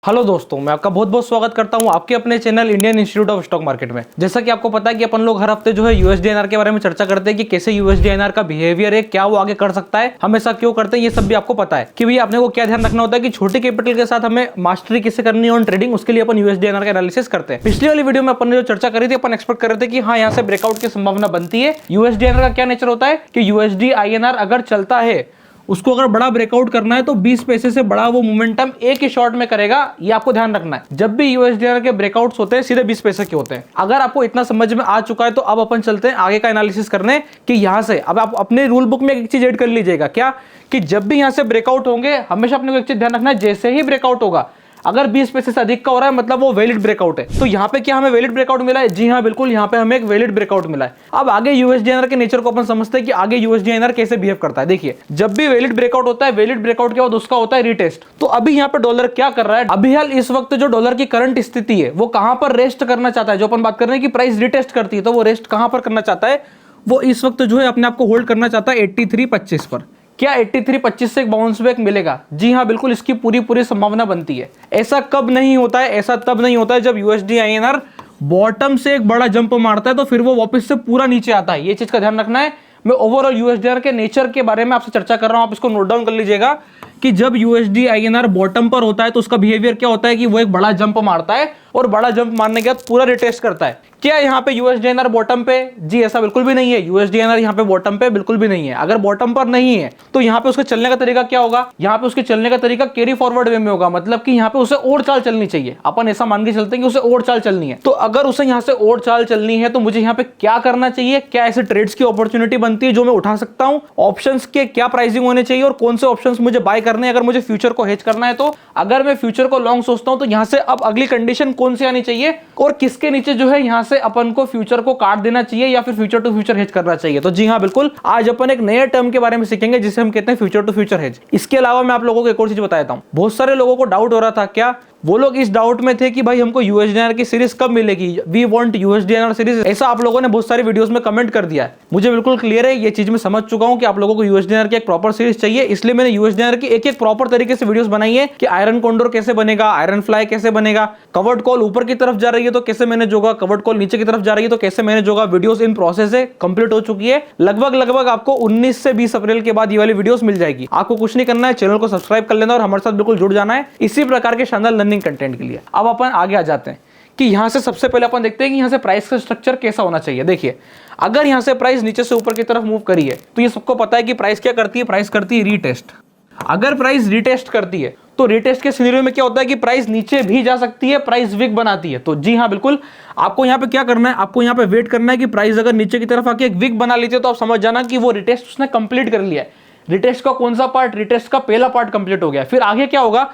Hello दोस्तों, मैं आपका बहुत बहुत स्वागत करता हूं आपके अपने channel Indian institute of stock market में। जैसा कि आपको पता है कि अपन लोग हर हफ्ते जो है यूएसडीएनआर के बारे में चर्चा करते हैं कि कैसे यूएसडीएनआर का बिहेवियर है, क्या वो आगे कर सकता है, हम ऐसा क्यों करते हैं, ये सब भी आपको पता है कि भैया अपने को क्या ध्यान रखना होता है कि छोटे कैपिटल के साथ हमें मास्टरी कैसे करनी है ऑन ट्रेडिंग, उसके लिए अपन यूएसडीएनआर का एनालिसिस करते हैं। पिछली वाली वीडियो में अपन ने जो चर्चा करी थी, अपन एक्सपेक्ट कर रहे थे कि हाँ, यहाँ से ब्रेकआउट की संभावना बनती है। यूएसडीएनआर का क्या नेचर होता है कि यूएसडी आईएनआर अगर चलता है, उसको अगर बड़ा ब्रेकआउट करना है तो 20 पैसे से बड़ा वो मोमेंटम एक ही शॉट में करेगा, ये आपको ध्यान रखना है। जब भी यूएसडीआर के ब्रेकआउट्स होते हैं सीधे 20 पैसे के होते हैं। अगर आपको इतना समझ में आ चुका है तो अब अपन चलते हैं आगे का एनालिसिस करने कि यहां से अब आप अपने रूल बुक में एक चीज ऐड कर लीजिएगा, क्या कि जब भी यहां से ब्रेकआउट होंगे हमेशा अपने को एक चीज ध्यान रखना है, जैसे ही ब्रेकआउट होगा अगर 20 पैसे से अधिक का हो रहा है मतलब वो वैलिड ब्रेकआउट है। तो यहाँ पे क्या हमें वैलिड ब्रेकआउट मिला है? जी हाँ, बिल्कुल, यहाँ पे हमें एक वैलिड ब्रेकआउट मिला है। अब आगे यूएसडीएनआर के नेचर को अपन समझते हैं कि आगे यूएसडीएनआर कैसे बिहेव करता है। देखिए, जब भी वैलिड ब्रेकआउट होता है, वैलिड ब्रेकआउट के बाद उसका होता है रिटेस्ट। तो अभी यहाँ पे डॉलर क्या कर रहा है? अभी हाल इस वक्त जो डॉलर की करंट स्थिति है वो कहां पर रेस्ट करना चाहता है? जो अपन बात कर रहे हैं कि प्राइस रिटेस्ट करती है, तो वो रेस्ट कहां पर करना चाहता है? वो इस वक्त जो है अपने आप को होल्ड करना चाहता है 83.25 पर। क्या 83.25 से एक बाउंस बैक मिलेगा? जी हाँ, बिल्कुल, इसकी पूरी संभावना बनती है। ऐसा कब नहीं होता है? ऐसा तब नहीं होता है जब यूएसडी आईएनआर बॉटम से एक बड़ा जंप मारता है तो फिर वो वापस से पूरा नीचे आता है। ये चीज का ध्यान रखना है। मैं ओवरऑल यूएसडीआर के नेचर के बारे में आपसे चर्चा कर रहा हूं, आप इसको नोट डाउन कर लीजिएगा कि जब यूएसडी आईएनआर बॉटम पर होता है तो उसका बिहेवियर क्या होता है कि वो एक बड़ा जंप मारता है और बड़ा जंप मारने के बाद पूरा रिटेस्ट करता है। क्या यहाँ पे यूएसडीएनआर बॉटम पे? जी ऐसा बिल्कुल भी नहीं है। यूएसडीएनआर यहाँ पे बॉटम पे बिल्कुल भी नहीं है। अगर बॉटम पर नहीं है तो यहाँ पे उसके चलने का तरीका क्या होगा? यहाँ पे उसके चलने का तरीका कैरी फॉरवर्ड वे में होगा, मतलब कि यहाँ पे उसे और चाल चलनी चाहिए। अपन ऐसा मान के चलते हैं कि उसे और चाल चलनी है। तो अगर उसे यहाँ से और चाल चलनी है तो मुझे यहाँ पे क्या करना चाहिए? क्या ऐसे ट्रेड्स की अपॉर्चुनिटी बनती है जो मैं उठा सकता हूँ? ऑप्शंस के क्या प्राइसिंग होने चाहिए और कौन से ऑप्शंस मुझे बाय करने हैं अगर मुझे फ्यूचर को हेज करना है? तो अगर मैं फ्यूचर को लॉन्ग सोचता हूं तो यहां से अब अगली कंडीशन कौन सी आनी चाहिए और किसके नीचे जो है यहां से अपन को फ्यूचर को काट देना चाहिए या फिर फ्यूचर टू फ्यूचर हेज करना चाहिए? तो जी हां, बिल्कुल, आज अपन एक नए टर्म के बारे में सीखेंगे जिसे हम कहते हैं फ्यूचर टू फ्यूचर हेज। इसके अलावा मैं आप लोगों को एक और चीज बता देता हूं। बहुत सारे लोगों को डाउट हो रहा था, क्या वो लोग इस डाउट में थे कि भाई हमको यूएसडीआर की सीरीज कब मिलेगी, वी वांट यूएसडीआर सीरीज, ऐसा आप लोगों ने बहुत सारी वीडियोस में कमेंट कर दिया है। मुझे बिल्कुल क्लियर है, ये चीज मैं समझ चुका हूं कि आप लोगों को यूएसडीआर की एक प्रॉपर सीरीज चाहिए, इसलिए मैंने यूएसडीआर की एक प्रॉपर तरीके से वीडियोस बनाई है कि आयरन कॉन्डोर कैसे बनेगा, आयरन फ्लाई कैसे बनेगा, कवर्ड कॉल ऊपर की तरफ जा रही है तो कैसे मैनेज होगा, कवर्ड कॉल नीचे की तरफ जा रही है तो कैसे मैनेज होगा। वीडियोस इन प्रोसेस है, कंप्लीट हो चुकी है। लगभग आपको 19 से 20 अप्रैल के बाद ये वाली वीडियोस मिल जाएगी। आपको कुछ नहीं करना है, चैनल को सब्सक्राइब कर लेना और हमारे साथ बिल्कुल जुड़ जाना है इसी प्रकार के शानदार लर्निंग कंटेंट के लिए। अब अपन आगे आ जाते हैं कि यहां से सबसे पहले अपन देखते हैं कि यहां से प्राइस का स्ट्रक्चर कैसा होना चाहिए। देखिए, अगर यहां से प्राइस नीचे से ऊपर की तरफ मूव करी है तो ये सबको पता है कि प्राइस क्या करती है? प्राइस करती है रीटेस्ट। अगर प्राइस रीटेस्ट करती है तो रीटेस्ट के सिनेरियो में क्या होता है कि प्राइस नीचे भी जा सकती है, प्राइस विक बनाती है। तो जी हां, बिल्कुल, आपको यहां पे क्या करना है? आपको यहां पे वेट करना है कि प्राइस अगर नीचे की तरफ आके एक विक बना लेती है तो आप समझ जाना कि वो रिटेस्ट उसने कंप्लीट कर लिया है। रिटेस्ट का कौन सा पार्ट? रिटेस्ट का पहला पार्ट कंप्लीट हो गया। फिर आगे क्या होगा?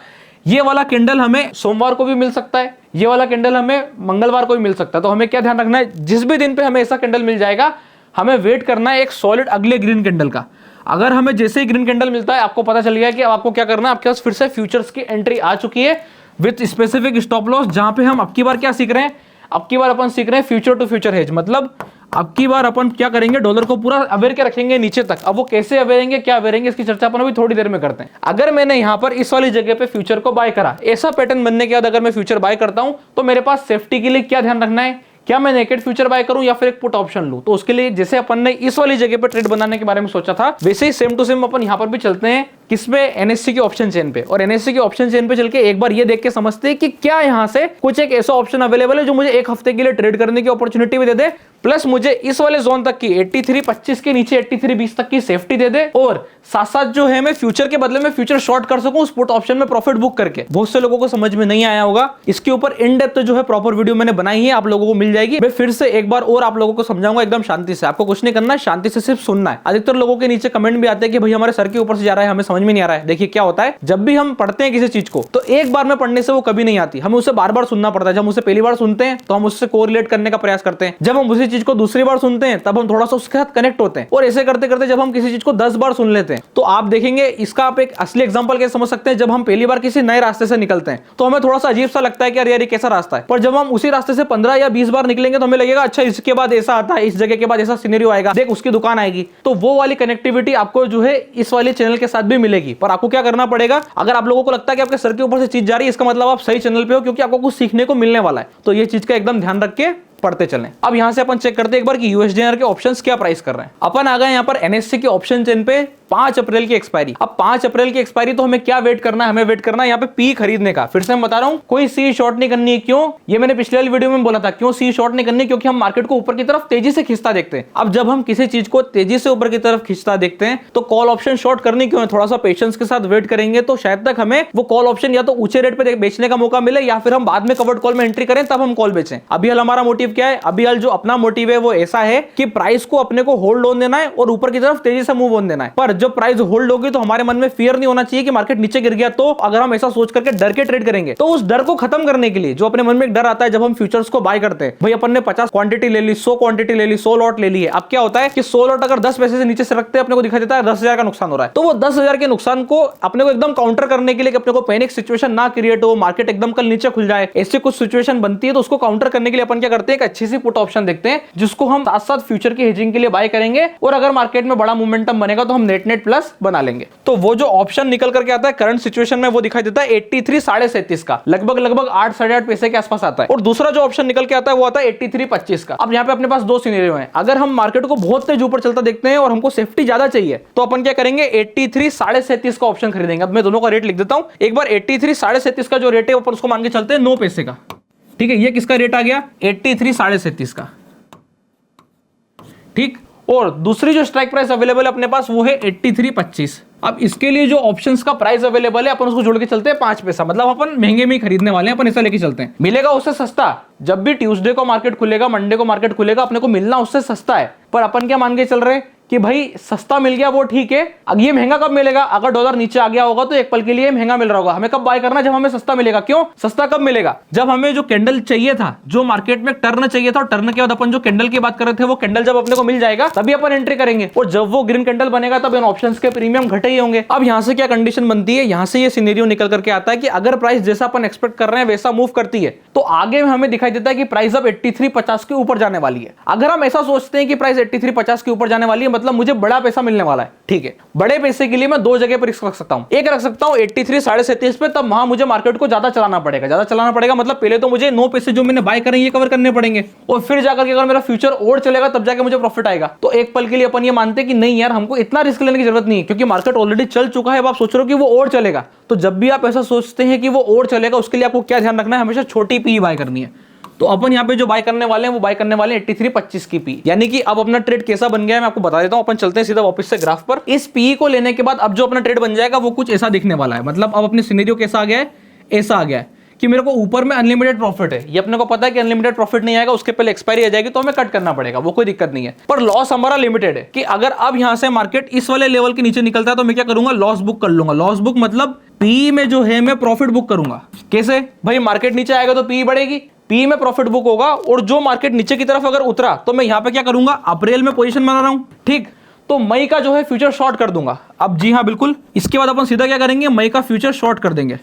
ये वाला कैंडल हमें सोमवार को भी मिल सकता है, ये वाला कैंडल हमें मंगलवार को भी मिल सकता है। तो हमें क्या ध्यान रखना है? जिस भी दिन पे हमें ऐसा कैंडल मिल जाएगा हमें वेट करना है एक सॉलिड अगले ग्रीन कैंडल का। अगर हमें जैसे ही ग्रीन कैंडल मिलता है आपको पता चल गया कि अब आपको क्या करना है। आपके पास फिर से फ्यूचर्स की एंट्री आ चुकी है विद स्पेसिफिक स्टॉप लॉस, जहां पे हम अब की बार क्या सीख रहे हैं? अब की बार अपन सीख रहे हैं फ्यूचर टू फ्यूचर हेज। मतलब अब की बार अपन क्या करेंगे? डॉलर को पूरा अवेयर के रखेंगे नीचे तक। अब वो कैसे अवेयरेंगे, क्या अवेयरेंगे, इसकी चर्चा अपन अभी थोड़ी देर में करते हैं। अगर मैंने यहां पर इस वाली जगह पे फ्यूचर को बाय करा, ऐसा पैटर्न बनने के बाद अगर मैं फ्यूचर बाय करता हूं तो मेरे पास सेफ्टी के लिए क्या ध्यान रखना है? क्या मैं नेकेड फ्यूचर बाय करूं या फिर एक पुट ऑप्शन लूं? तो उसके लिए जैसे अपन ने इस वाली जगह पे ट्रेड बनाने के बारे में सोचा था, वैसे ही सेम टू सेम अपन यहां पर भी चलते हैं। किस पे? एनएससी के ऑप्शन चेन पे। और एनएससी के ऑप्शन चेन पे चल के एक बार ये देख के समझते हैं कि क्या यहां से कुछ एक ऐसा ऑप्शन अवेलेबल है जो मुझे एक हफ्ते के लिए ट्रेड करने की अपॉर्चुनिटी भी दे दे, प्लस मुझे इस वाले जोन तक की 83.25 के नीचे 83.20 तक की सेफ्टी दे दे, और साथ साथ जो है मैं फ्यूचर के बदले में फ्यूचर शॉर्ट कर सकूं उस पुट ऑप्शन में प्रॉफिट बुक करके। बहुत से लोगों को समझ में नहीं आया होगा, इसके ऊपर इन डेप्थ जो है प्रॉपर वीडियो मैंने बनाई है, आप लोगों को मिल जाएगी। मैं फिर से एक बार और आप लोगों को समझाऊंगा एकदम शांति से। आपको कुछ नहीं करना है, शांति से सिर्फ सुनना है। अधिकतर लोगों के नीचे कमेंट भी आते हैं कि भाई हमारे सर के ऊपर से जा रहा है, हमें समझ में नहीं आ रहा है। देखिए क्या होता है, जब भी हम पढ़ते हैं किसी चीज को तो एक बार में पढ़ने से वो कभी नहीं आती, हमें उसे बार बार सुनना पड़ता है। जब हम उसे पहली बार सुनते हैं तो हम उससे कोरिलेट करने का प्रयास करते हैं, जब हम उसी चीज को दूसरी बार सुनते हैं तब हम थोड़ा सा उसके साथ कनेक्ट होते हैं, और ऐसे करते करते जब हम किसी चीज को 10 बार सुन लेते हैं तो आप देखेंगे इसका आप एक असली एग्जांपल कैसे समझ सकते हैं। जब हम पहली बार किसी नए रास्ते से निकलते हैं तो हमें थोड़ा सा अजीब सा लगता है कि यार ये कैसा रास्ता है, पर जब हम उसी रास्ते से 15 या 20 बार निकलेंगे तो हमें लगेगा अच्छा इसके बाद ऐसा आता है, इस जगह के बाद ऐसा सिनेरियो आएगा, देख उसकी दुकान आएगी। तो वो वाली कनेक्टिविटी आपको जो है इस वाले चैनल के साथ भी मिलेगी। पर आपको क्या करना पड़ेगा, अगर आप लोगों को लगता है कि आपके सर के ऊपर से चीज जा रही है, इसका मतलब आप सही चैनल पे हो, क्योंकि आपको कुछ सीखने को मिलने वाला है। तो ये चीज का एकदम ध्यान रख के पढ़ते चलें। अब यहां से अपन चेक करते हैं एक बार कि यूएसडीआर के ऑप्शंस क्या प्राइस कर रहे हैं। अपन आ गए यहां पर एनएससी के ऑप्शन चेन पे 5 अप्रैल की एक्सपायरी। अब 5 अप्रैल की एक्सपायरी, तो हमें क्या वेट करना है, हमें वेट करना है यहाँ पे पी खरीदने का। फिर से मैं बता रहा हूं, कोई सी शॉर्ट नहीं करनी है। क्यों, ये मैंने पिछले वाली वीडियो में बोला था, क्यों सी शॉर्ट नहीं करनी, क्योंकि हम मार्केट को ऊपर की तरफ तेजी से खींचता देखते हैं। अब जब हम किसी चीज को तेजी से ऊपर की तरफ खींचता देखते हैं तो कॉल ऑप्शन शॉर्ट करनी क्यों है, थोड़ा सा पेशेंस के साथ वेट करेंगे तो शायद तक हमें वो कॉल ऑप्शन या तो ऊंचे रेट पे बेचने का मौका मिले, या फिर हम बाद में कवर्ड कॉल में एंट्री करें तब हम कॉल बेचें। अभी हाल हमारा मोटिव क्या है, अभी हाल जो अपना मोटिव है वो ऐसा है कि प्राइस को अपने को होल्ड ऑन देना है और ऊपर की तरफ तेजी से मूव ऑन देना है। पर जब प्राइस होल्ड होगी तो हमारे मन में फियर नहीं होना चाहिए कि मार्केट नीचे गिर गया। तो अगर हम ऐसा सोच करके डर के ट्रेड करेंगे तो उस डर को खत्म करने के लिए, जो अपने मन में एक डर आता है जब हम फ्यूचर्स को बाय करते हैं, भाई अपन ने 50 क्वांटिटी ले ली, 100 क्वांटिटी ले ली, 100 लॉट ले ली है। अब क्या होता है कि 100 लॉट अगर 10 पैसे से नीचे से रखते हैं, अपने को दिखाई देता है 10,000 का नुकसान हो रहा है। तो वो 10,000 के नुकसान को अपने को एकदम काउंटर करने के लिए, अपने को पैनिक सिचुएशन ना क्रिएट हो, मार्केट एकदम कल नीचे खुल जाए, ऐसी कुछ सिचुएशन बनती है, तो उसको काउंटर करने के लिए अपन क्या करते हैं, एक अच्छी सी पुट ऑप्शन देखते हैं जिसको हम साथ साथ फ्यूचर की हेजिंग के लिए बाय करेंगे, और अगर मार्केट में बड़ा मोमेंटम बनेगा तो हम नेट नेट प्लस बना लेंगे। तो वो जो ऑप्शन निकल करके आता है करंट सिचुएशन में, वो दिखाई देता है 83 37.5 का, लगभग 8 साढ़े 8 पैसे के आसपास आता है। और दूसरा जो ऑप्शन निकल के आता है वो आता है 83 25 का। अब यहाँ पे अपने पास दो सिनेरियो हैं। अगर हम मार्केट को बहुत तेज ऊपर चलता देखते हैं और हमको सेफ्टी ज्यादा चाहिए तो अपन क्या करेंगे, 83 37.5 का ऑप्शन खरीदेंगे। अब मैं दोनों का रेट लिख देता हूं एक बार। 83 37.5 का जो रेट है ऊपर उसको मान के चलते हैं 9 पैसे का, ठीक है। ये किसका रेट आ गया, 83 37.5 का, ठीक। और दूसरी जो स्ट्राइक प्राइस अवेलेबल है अपने पास वो है 83 25। अब इसके लिए जो ऑप्शंस का प्राइस अवेलेबल है अपन उसको जोड़ के चलते हैं 5 पैसा, मतलब अपन महंगे में ही खरीदने वाले हैं, अपन ऐसा लेके चलते हैं। मिलेगा उससे सस्ता, जब भी ट्यूसडे को मार्केट खुलेगा, मंडे को मार्केट खुलेगा, अपने को मिलना उससे सस्ता है। पर अपन क्या मान के चल रहे हैं कि भाई सस्ता मिल गया वो ठीक है, अब ये महंगा कब मिलेगा, अगर डॉलर नीचे आ गया होगा तो एक पल के लिए महंगा मिल रहा होगा। हमें कब बाय करना, जब हमें सस्ता मिलेगा। क्यों सस्ता कब मिलेगा, जब हमें जो कैंडल चाहिए था, जो मार्केट में टर्न चाहिए था, और टर्न के बाद अपन जो कैंडल की बात कर रहे थे, वो कैंडल जब अपने को मिल जाएगा तभी अपन एंट्री करेंगे, और जब वो ग्रीन कैंडल बनेगा तब इन ऑप्शंस के प्रीमियम घटे ही होंगे। अब यहां से क्या कंडीशन बनती है, यहां से ये सिनेरियो निकल करके आता है कि अगर प्राइस जैसा अपन एक्सपेक्ट कर रहे हैं वैसा मूव करती है तो आगे में हमें दिखाई देता है कि प्राइस अब 83 50 के ऊपर जाने वाली है। अगर हम ऐसा सोचते हैं कि प्राइस 83 50 के ऊपर जाने वाली है, मतलब मुझे बड़ा पैसा मिलने वाला है, ठीक है। बड़े पैसे के लिए मैं दो जगह पर रिस्क रख सकता हूं। एक रख सकता हूं 83 37.5 पे, तब वहां मुझे मार्केट को ज्यादा चलाना पड़ेगा। ज्यादा चलाना पड़ेगा मतलब पहले तो मुझे 9 पैसे जो मैंने बाय करे ये कवर करने पड़ेंगे, और फिर जाकर के अगर मेरा फ्यूचर और चलेगा तब जाके मुझे प्रॉफिट आएगा। तो एक पल के लिए अपन ये मानते हैं कि नहीं यार, हमको इतना रिस्क लेने की जरूरत नहीं है, क्योंकि मार्केट ऑलरेडी चल चुका है। अब आप सोच रहे हो कि वो और चलेगा, तो जब भी आप ऐसा सोचते हैं कि वो और चलेगा, उसके लिए आपको क्या ध्यान रखना है, हमेशा छोटी पी बाय करनी है। तो अपन यहाँ पे जो बाय करने वाले हैं वो बाय करने वाले हैं 83 25 की पी। यानी कि अब अपना ट्रेड कैसा बन गया है मैं आपको बता देता हूं। अपन चलते हैं सीधा वापस से ग्राफ पर। इस पी को लेने के बाद अब जो अपना ट्रेड बन जाएगा वो कुछ ऐसा दिखने वाला है। मतलब अब अपने सिनेरियो कैसा आ गया है, ऐसा आ गया है कि मेरे को ऊपर में अनलिमिटेड प्रॉफिट है। ये अपने को पता है कि अनलिमिटेड प्रॉफिट नहीं आएगा, उसके पहले एक्सपायरी आ जाएगी तो हमें कट करना पड़ेगा, वो कोई दिक्कत नहीं है। पर लॉस हमारा लिमिटेड है कि अगर अब यहां से मार्केट इस वाले लेवल के नीचे निकलता है तो मैं क्या करूंगा, लॉस बुक कर लूंगा। लॉस बुक मतलब पी में जो है मैं प्रॉफिट बुक करूंगा। कैसे भाई, मार्केट नीचे आएगा तो पी बढ़ेगी, पी में प्रॉफिट बुक होगा, और जो मार्केट नीचे की तरफ अगर उतरा तो मैं यहां पे क्या करूंगा, अप्रैल में पोजीशन बना रहा हूं, ठीक। तो मई का जो है फ्यूचर शॉर्ट कर दूंगा। अब जी हां बिल्कुल, इसके बाद अपन सीधा क्या करेंगे, मई का फ्यूचर शॉर्ट कर देंगे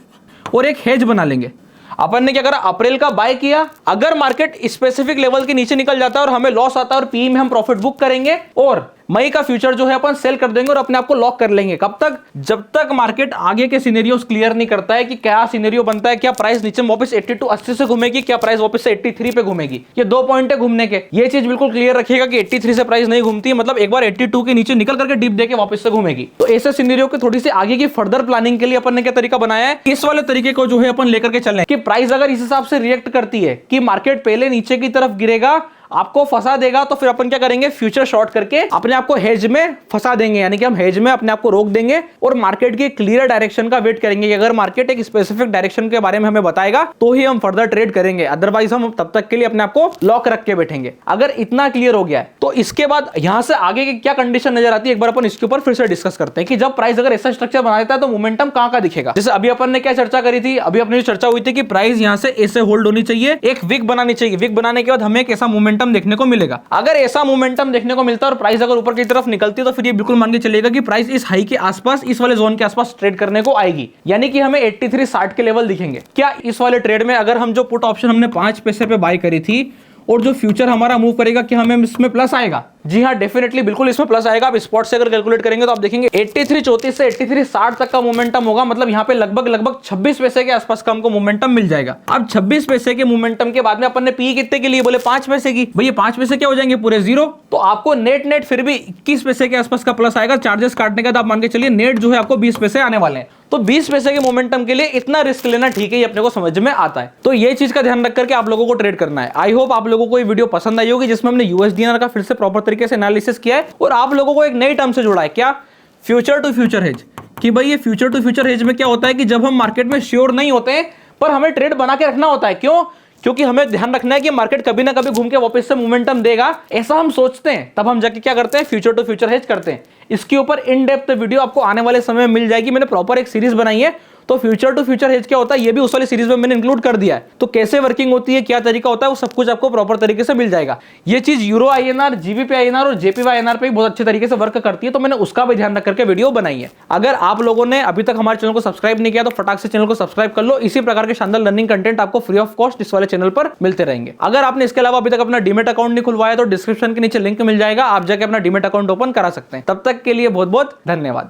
और एक हेज बना लेंगे। अपन ने क्या करा, अप्रैल का बाय किया, अगर मार्केट स्पेसिफिक लेवल के नीचे निकल जाता है और हमें लॉस आता है और पी में हम प्रॉफिट बुक करेंगे, और मई का फ्यूचर जो है अपन सेल कर देंगे और अपने आप को लॉक कर लेंगे। कब तक, जब तक मार्केट आगे के सिनेरियोस क्लियर नहीं करता है कि क्या सिनेरियो बनता है, क्या प्राइस नीचे वापस 82 80 से घूमेगी, क्या प्राइस वापस से 83 पे घूमेगी। ये 2 पॉइंट है घूमने के, ये चीज बिल्कुल क्लियर रखिएगा कि 83 से प्राइस नहीं घूमती है, मतलब एक बार 82 के नीचे निकल करके डीप देके वापस से घूमेगी। तो ऐसे सिनेरियो की थोड़ी सी आगे की फर्दर प्लानिंग के लिए अपन ने क्या तरीका बनाया है, इस वाले तरीके को जो है अपन लेकर के चल रहे हैं कि प्राइस अगर इस हिसाब से रिएक्ट करती है कि मार्केट पहले नीचे की तरफ गिरेगा, आपको फंसा देगा, तो फिर अपन क्या करेंगे, फ्यूचर शॉर्ट करके अपने आप को हेज में फंसा देंगे। यानी कि हम हेज में अपने आप को रोक देंगे और मार्केट के क्लियर डायरेक्शन का वेट करेंगे कि अगर मार्केट एक स्पेसिफिक डायरेक्शन के बारे में हमें बताएगा तो ही हम फर्दर ट्रेड करेंगे, अदरवाइज हम तब तक के लिए अपने आप को लॉक रख के बैठेंगे। अगर इतना क्लियर हो गया है तो इसके बाद यहां से आगे की क्या कंडीशन नजर आती है, एक बार अपन इसके ऊपर फिर से डिस्कस करते हैं कि जब प्राइस अगर ऐसा स्ट्रक्चर बना देता है तो मोमेंटम कहां का दिखेगा। जैसे अभी अपन ने क्या चर्चा करी थी, अभी अपनी चर्चा हुई थी कि प्राइस यहां से ऐसे होल्ड होनी चाहिए, एक विक बनानी चाहिए, विक बनाने के बाद हमें एक ऐसा मोमेंटम देखने को मिलेगा। अगर ऐसा मोमेंटम देखने को मिलता है और प्राइस अगर ऊपर की तरफ निकलती है तो फिर ये बिल्कुल मान के चलेगा कि प्राइस इस हाई के आसपास, इस वाले जोन के आसपास ट्रेड करने को आएगी। यानी कि हमें 83 60 के लेवल दिखेंगे। क्या इस वाले ट्रेड में अगर हम जो पुट ऑप्शन हमने 5 पैसे पे बाय करी थी और जो फ्यूचर हमारा मूव करेगा कि हमें इसमें प्लस आएगा, जी हाँ, डेफिनेटली बिल्कुल इसमें प्लस आएगा। आप स्पॉट से अगर कैलकुलेट करेंगे तो आप देखेंगे 83.34 से 83.60 तक का मोमेंटम होगा, मतलब यहाँ पे लगभग 26 पैसे के आसपास का हमको मोमेंटम मिल जाएगा। अब 26 पैसे के मोमेंटम के बाद में अपन ने पी कितने के लिए बोले 5 पैसे की, भैया 5 पैसे क्या हो जाएंगे पूरे जीरो, तो आपको नेट फिर भी 21 पैसे के आसपास का प्लस आएगा। चार्जेस काटने का तो आप मान के चलिए नेट जो है आपको 20 पैसे आने वाले हैं। तो 20 पैसे के मोमेंटम के लिए इतना रिस्क लेना ठीक है, ये अपने को समझ में आता है। तो ये चीज का ध्यान रख करके आप लोगों को ट्रेड करना है। आई होप आप लोगों को ये वीडियो पसंद आई होगी, जिसमें हमने यूएसडीएनआर का फिर से प्रॉपर तरीके से एनालिसिस किया है और आप लोगों को एक नई टर्म से जोड़ा है, क्या, फ्यूचर टू फ्यूचर हेज। कि भाई ये फ्यूचर टू फ्यूचर हेज में क्या होता है कि जब हम मार्केट में श्योर नहीं होते हैं पर हमें ट्रेड बना के रखना होता है। क्यों? क्योंकि हमें ध्यान रखना है कि मार्केट कभी ना कभी घूम के वापस से मोमेंटम देगा, ऐसा हम सोचते हैं, तब हम जाके क्या करते हैं, फ्यूचर टू फ्यूचर हेज करते हैं। इसके ऊपर इन डेप्थ वीडियो आपको आने वाले समय में मिल जाएगी। मैंने प्रॉपर एक सीरीज बनाई है, तो फ्यूचर टू फ्यूचर हेज क्या होता है ये भी उस वाली सीरीज में मैंने इंक्लूड कर दिया है। तो कैसे वर्किंग होती है, क्या तरीका होता है, वो सब कुछ आपको प्रॉपर तरीके से मिल जाएगा। ये चीज यूरो आईएनआर, जीबीपी आईएनआर और जेपीवाई आईएनआर पे भी बहुत अच्छे तरीके से वर्क करती है, तो मैंने उसका भी ध्यान रख करके वीडियो बनाई है। अगर आप लोगों ने अभी तक हमारे चैनल को सब्सक्राइब नहीं किया तो फटाक से चैनल को सब्सक्राइब कर लो। इसी प्रकार के शानदार लर्निंग कंटेंट आपको फ्री ऑफ कॉस्ट इस वाले चैनल पर मिलते रहेंगे। अगर आपने इसके अलावा अभी तक अपना डीमेट अकाउंट नहीं खुलवाया तो डिस्क्रिप्शन के नीचे लिंक मिल जाएगा, आप जाके अपना डीमेट अकाउंट ओपन करा सकते हैं। तब तक के लिए बहुत बहुत धन्यवाद।